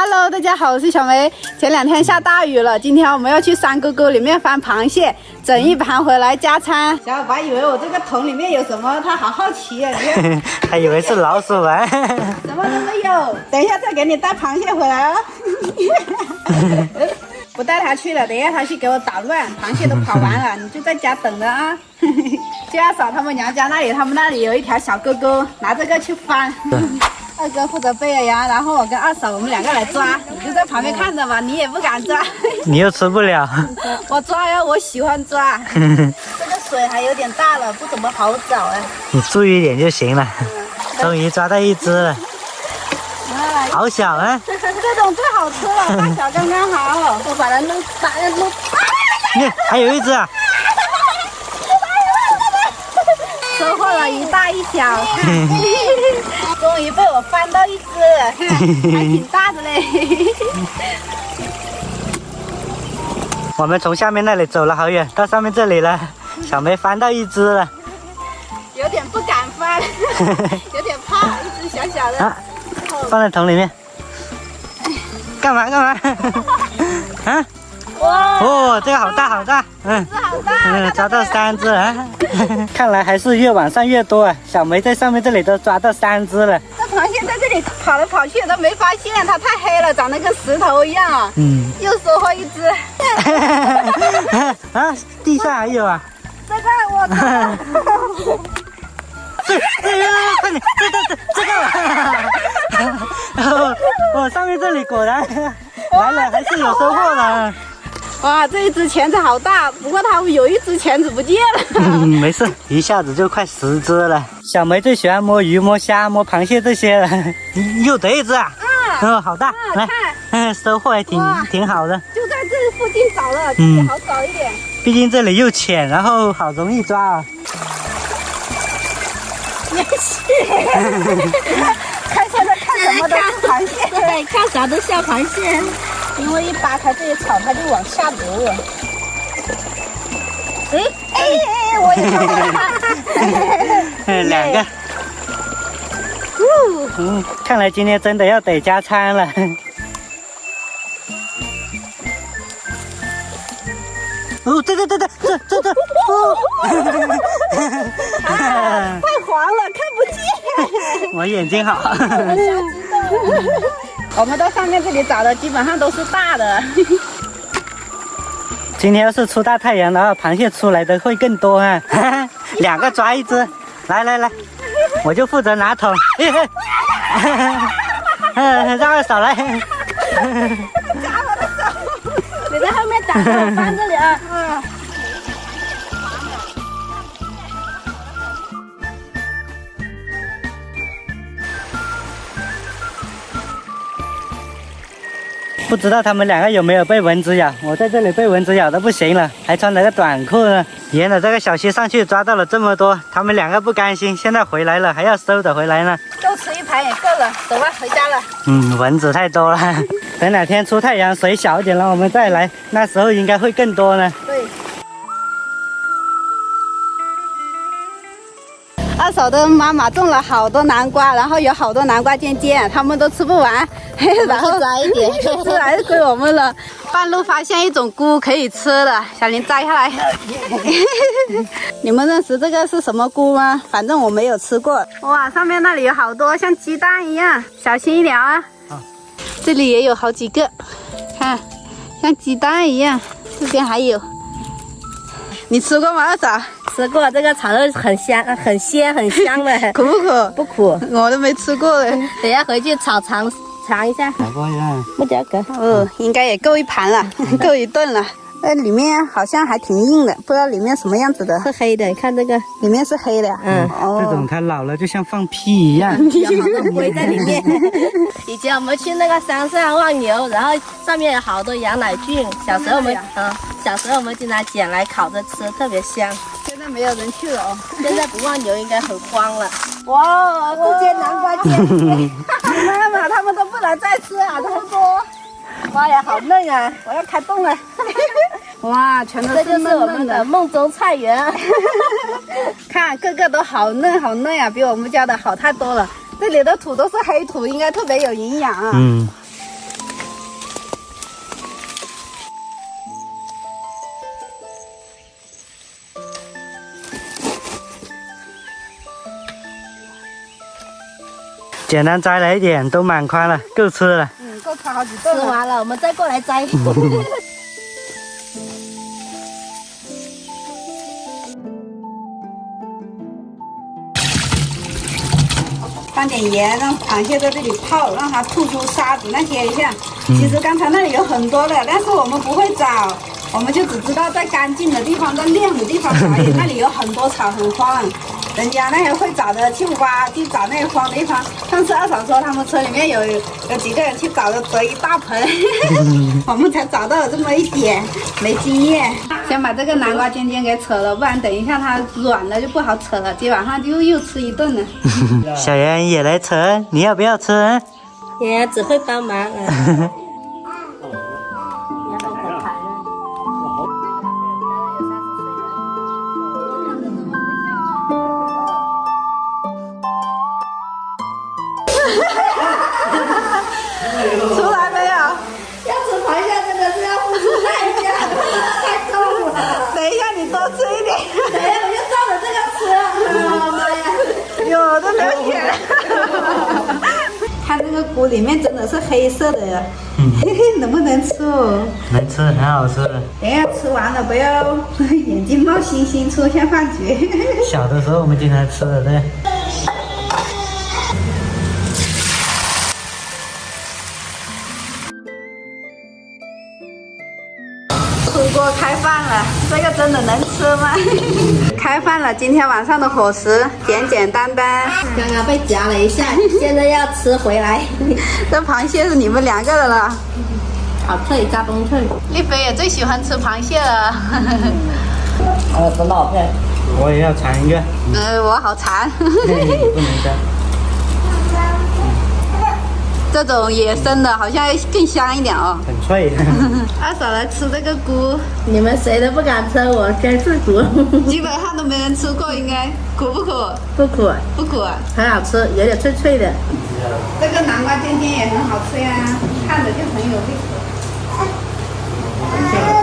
Hello， 大家好，我是小梅。前2天下大雨了，今天我们要去山沟沟里面翻螃蟹，整一盘回来加餐。小伙伴以为我这个桶里面有什么，他好好奇啊！你看，他以为是老鼠丸，什么都没有。等一下再给你带螃蟹回来哦。不带他去了，等一下他去给我捣乱，螃蟹都跑完了，你就在家等着啊。就要扫他们娘家那里，他们那里有一条小沟沟，拿这个去翻。二哥负责背了呀，然后我跟二嫂我们2个来抓，你就在旁边看着吧，你也不敢抓。你又吃不了。我抓呀，我喜欢抓。这个水还有点大了，不怎么好找哎。你注意一点就行了。终于抓到一只了，好小啊！这种最好吃了，大小刚刚好。我把它弄大。还有一只啊！收获了一大一小，终于被我翻到一只了，还挺大的嘞。我们从下面那里走了好远，到上面这里了，小梅翻到一只了，有点不敢翻，有点怕，一只小小的。放在桶里面。干嘛？啊？哇！哦，这个好大好大，好大，抓到3只了。看来还是越往上越多啊！小梅在上面这里都抓到3只了。这螃蟹在这里跑来跑去都没发现，它太黑了，长得跟石头一样啊。又收获一只。啊，地上还有啊。这个我操！快点，这个！我上面这里果然来了，还是有收获的。哇，这一只钳子好大，不过它有一只钳子不见了。没事，一下子就快10只了。小梅最喜欢摸鱼、摸虾、摸螃蟹这些了。又得一只啊！好大，来，收获还挺好的。就在这附近找了，这里好找一点。毕竟这里又浅，然后好容易抓啊。看现在看什么都是螃蟹，对，看啥都像螃蟹。因为一扒开这些草，它就往下流了。我也抓到了。2个。看来今天真的要得加餐了。哦，这，太黄了，看不见。我眼睛好。我们到上面这里找的基本上都是大的。今天要是出大太阳的话，螃蟹出来的会更多啊！2个抓一只，来，我就负责拿桶。让二嫂来。夹我的手，你在后面打，我翻这里啊。不知道他们2个有没有被蚊子咬？我在这里被蚊子咬的不行了，还穿了个短裤呢。沿着这个小溪上去抓到了这么多，他们2个不甘心，现在回来了还要收着回来呢。够吃一盘也够了，走吧，回家了。蚊子太多了。等哪天出太阳，水小一点了，我们再来，那时候应该会更多呢。对。二嫂的妈妈种了好多南瓜，然后有好多南瓜尖，他们都吃不完，然后摘一点，吃还是归我们了。半路发现一种菇可以吃的，小林摘下来。你们认识这个是什么菇吗？反正我没有吃过。哇，上面那里有好多像鸡蛋一样，小心一点啊。这里也有好几个，看，像鸡蛋一样。这边还有，你吃过吗，二嫂？吃过，这个炒肉很香，很鲜，很香的。苦不苦？不苦，我都没吃过嘞。等下回去尝一下。来过呀。不加个。应该也够一盘了，够一顿了。那里面好像还挺硬的，不知道里面什么样子的。是黑的，你看这个，里面是黑的。这种它老了就像放屁一样，灰在里面。以前我们去那个山上望牛，然后上面有好多羊奶菌。小时候我们经常捡来烤着吃，特别香。现在没有人去了哦。现在不望牛应该很荒了。哇，这些南瓜尖，妈妈他们都不能再吃啊，这么多。哇呀，好嫩啊！我要开动了。哇，全都是这就是我们的梦中菜园。看个个都好嫩好嫩呀，比我们家的好太多了。这里的土都是黑土，应该特别有营养啊。简单摘了一点，都满筐了，够吃了。够吃好几顿了。吃完了，我们再过来摘。放点盐，让螃蟹在这里泡，让它吐出沙子那些一下。其实刚才那里有很多的，但是我们不会找，我们就只知道在干净的地方、在亮的地方找。那里有很多草很荒，人家那些会找的去挖，去找那个荒的地方。上次二嫂说他们村里面有几个人去找的，得一大盆，我们才找到了这么一点，没经验。先把这个南瓜尖尖给扯了，不然等一下它软了就不好扯了，今晚上就又吃一顿了。小圆也来扯，你要不要吃？爷爷只会帮忙啊。出来没有？要吃螃蟹真的是要付出代价的，太痛了。等一下你多吃一点。等一下我就照着这个吃。妈呀！有的流血。看这个菇里面真的是黑色的，能不能吃哦？能吃，很好吃。等一下吃完了不要眼睛冒星星，出现幻觉。小的时候我们经常吃的，对。出锅开饭了，这个真的能吃吗？开饭了，今天晚上的伙食简简单单。刚刚被夹了一下，现在要吃回来。这螃蟹是你们2个的了，好脆，加崩脆。丽菲也最喜欢吃螃蟹了。真的好脆。我也要尝一个。我好馋。不能吃。这种野生的好像更香一点哦。很脆。二嫂来吃这个菇，你们谁都不敢吃，我先吃菇。基本上都没人吃过，应该苦不苦？不苦，不苦啊，很好吃，有点脆脆的。这个南瓜尖尖也很好吃呀，看着就很有胃口。